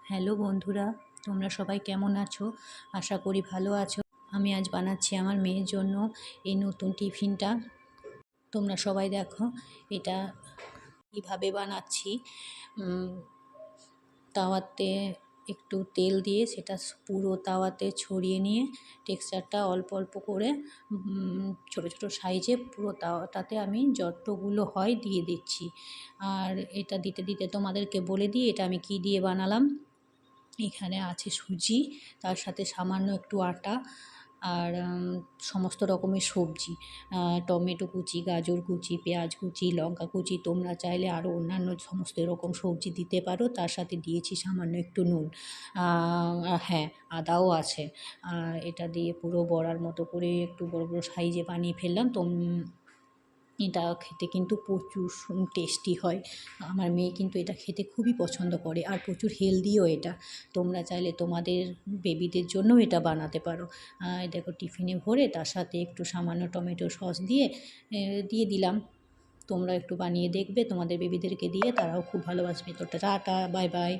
Hello বন্ধুরা, তোমরা সবাই কেমন আছো? আশা করি ভালো আছো। আমি আজ বানাচ্ছি আমার মেয়ের জন্য এই নতুন টিফিনটা। তোমরা সবাই দেখো এটা কীভাবে বানাচ্ছি। তাওয়াতে একটু তেল দিয়ে সেটা পুরো তাওয়াতে ছড়িয়ে নিয়ে টেক্সচারটা অল্প অল্প করে ছোটো ছোটো সাইজে পুরো তাওয়াটাতে আমি যতগুলো হয় দিয়ে দিচ্ছি। আর এটা দিতে দিতে তোমাদেরকে বলে দিই এটা আমি কী দিয়ে বানালাম। এখানে আছে সুজি, তার সাথে সামান্য একটু আটা আর সমস্ত রকমের সবজি, টমেটো কুচি, গাজর কুচি, পেঁয়াজ কুচি, লঙ্কা কুচি। তোমরা চাইলে আরও অন্যান্য সমস্ত এরকম সবজি দিতে পারো। তার সাথে দিয়েছি সামান্য একটু নুন, হ্যাঁ আদাও আছে। এটা দিয়ে পুরো বড়ার মতো করে একটু বড় বড় সাইজে বানিয়ে ফেললাম। এটা খেতে কিন্তু প্রচুর টেস্টি হয়। আমার মেয়ে কিন্তু এটা খেতে খুবই পছন্দ করে আর প্রচুর হেলদিও এটা। তোমরা চাইলে তোমাদের বেবিদের জন্যও এটা বানাতে পারো। দেখো টিফিনে ভরে তার সাথে একটু সামান্য টমেটো সস দিয়ে দিলাম। তোমরা একটু বানিয়ে দেখবে তোমাদের বেবিদেরকে দিয়ে, তারাও খুব ভালোবাসবে। তো টাটা, বাই বাই।